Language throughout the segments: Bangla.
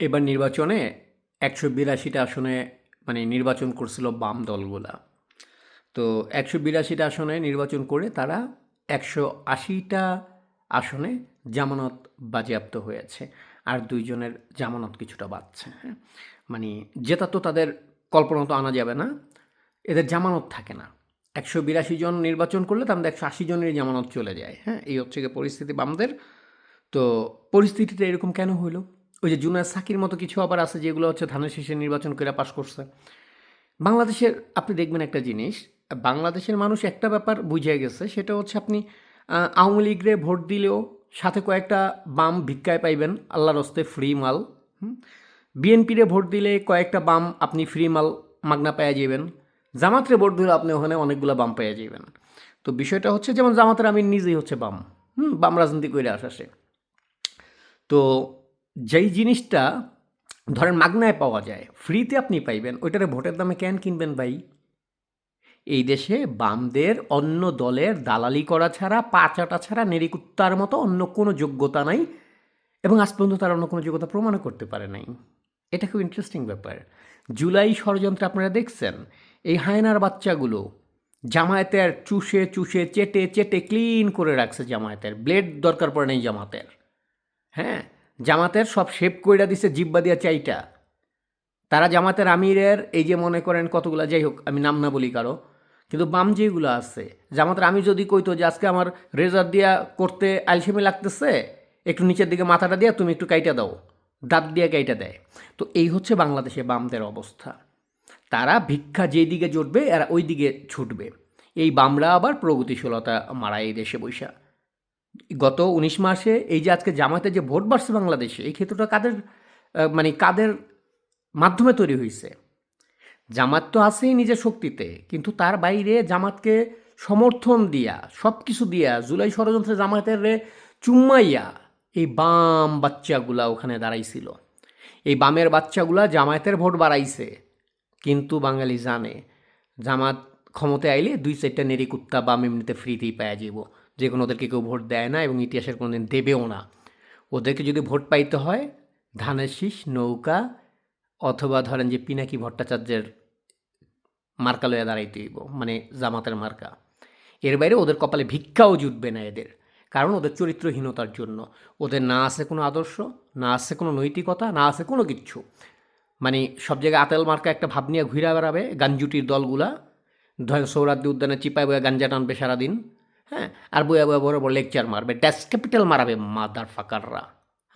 এবার নির্বাচনে ১৮২টা আসনে নির্বাচন করছিল বাম দলগুলা। তো ১৮২টা আসনে নির্বাচন করে তারা ১৮০টা আসনে জামানত বাজেয়াপ্ত হয়েছে। আর ২ জনের জামানত কিছুটা বাড়ছে, হ্যাঁ? মানে জেতা তো তাদের কল্পনা তো আনা যাবে না। এদের জামানত থাকে না। ১৮২ জন নির্বাচন করলে তার মধ্যে ১৮০ জনেরই জামানত চলে যায়, হ্যাঁ? এই হচ্ছে গিয়ে পরিস্থিতি বামদের। তো পরিস্থিতিটা এরকম কেন হইলো? ওই যে জুনায়েদ সাকির মতো কিছু আবার আছে যেগুলো হচ্ছে ধানের শীষে নির্বাচন করে পাশ করছে। বাংলাদেশের আপনি দেখবেন একটা জিনিস, বাংলাদেশের মানুষ একটা ব্যাপার বুঝে গেছে, সেটা হচ্ছে আপনি আওয়ামী লীগরে ভোট দিলেও সাথে কয়েকটা বাম ভিক্ষায় পাইবেন আল্লাহর হস্তে ফ্রি মাল। বিএনপিরে ভোট দিলে কয়েকটা বাম আপনি ফ্রি মাল মাগনা পেয়ে যাবেন। জামাতরে ভোট দিলে আপনি ওখানে অনেকগুলো বাম পেয়ে যাবেন। তো বিষয়টা হচ্ছে যেমন জামাতের আমি নিজেই হচ্ছে বাম, বাম রাজনীতি করে আসে। তো যেই জিনিসটা ধরেন মাগনায় পাওয়া যায়, ফ্রিতে আপনি পাইবেন, ওইটারে ভোটের দামে কেন কিনবেন ভাই? এই দেশে বামদের অন্য দলের দালালি করা ছাড়া, পা চাটা ছাড়া নেড়িকুত্তার মতো অন্য কোনো যোগ্যতা নাই, এবং আজ পর্যন্ত তারা অন্য কোনো যোগ্যতা প্রমাণও করতে পারে নাই। এটা খুব ইন্টারেস্টিং ব্যাপার। জুলাই ষড়যন্ত্রে আপনারা দেখছেন, এই হায়নার বাচ্চাগুলো জামায়াতের চুষে চুষে চেটে চেটে ক্লিন করে রাখছে। জামায়াতের ব্লেড দরকার পড়ে নেই জামাতের, হ্যাঁ? জামাতের সব শেপ কইরা দিছে জিব্বা দিয়া চাইটা। তারা জামাতের আমিরের এই যে মনে করেন কতগুলা, যাই হোক আমি নাম না বলি কারো, কিন্তু বাম যেগুলো আছে, জামাতের আমির যদি কইতো যে আজকে আমার রেজার দিয়া করতে আলসেমি লাগতেছে, একটু নিচের দিকে মাথাটা দিয়া তুমি একটু কাইটা দাও, দাঁত দিয়ে কাইটা দেয়। তো এই হচ্ছে বাংলাদেশে বামদের অবস্থা। তারা ভিক্ষা যেই দিকে জুটবে এরা ওই দিকে ছুটবে। এই বামরা আবার প্রগতিশীলতা মারায় এই দেশে বৈশা। গত ১৯ মাসে এই যে আজকে জামায়াতের যে ভোট বাড়ছে বাংলাদেশে, এই ক্ষেত্রটা কাদের কাদের মাধ্যমে তৈরি হইছে? জামাত তো আছেই নিজের শক্তিতে, কিন্তু তার বাইরে জামাতকে সমর্থন দিয়া, সব কিছু দিয়া, জুলাই ষড়যন্ত্রে জামায়াতের রে চুম্মাইয়া এই বাম বাচ্চাগুলা ওখানে দাঁড়াইছিল। এই বামের বাচ্চাগুলা জামায়াতের ভোট বাড়াইছে, কিন্তু বাঙালি জানে জামাত ক্ষমতায় আইলে ২-৪টা নেড়ি কুত্তা বাম এমনিতে ফ্রিতেই পাওয়া যাব, যে কোনো ওদেরকে কেউ ভোট দেয় না এবং ইতিহাসের কোনোদিন দেবেও না। ওদেরকে যদি ভোট পাইতে হয় ধানের শীষ, নৌকা, অথবা ধরেন যে পিনাকি ভট্টাচার্যের মার্কা লইয়া দাঁড়াইতে হইব, মানে জামাতের মার্কা। এর বাইরে ওদের কপালে ভিক্ষাও জুটবে না এদের, কারণ ওদের চরিত্রহীনতার জন্য। ওদের না আছে কোনো আদর্শ, না আছে কোনো নৈতিকতা, না আছে কোনো কিচ্ছু। সব জায়গায় আতেল মার্কা একটা ভাব নিয়ে ঘুরে বেড়াবে গাঞ্জুটির দলগুলা। ধরেন সৌরাদ্দি উদ্যানে চিপায় বয়ে গাঞ্জা টানবে সারাদিন, হ্যাঁ? আর বয়ে বয়ে বড় বড় লেকচার মারবে, ড্যাস ক্যাপিটাল মারাবে মাদার ফাকাররা,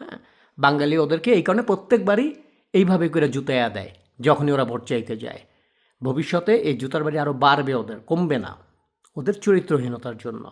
হ্যাঁ? বাঙালি ওদেরকে এই কারণে প্রত্যেকবারই এইভাবে করে জুতাইয়া দেয় যখনই ওরা ভোট চাইতে যায়। ভবিষ্যতে এই জুতার বাড়ি আরও বাড়বে, ওদের কমবে না, ওদের চরিত্রহীনতার জন্য।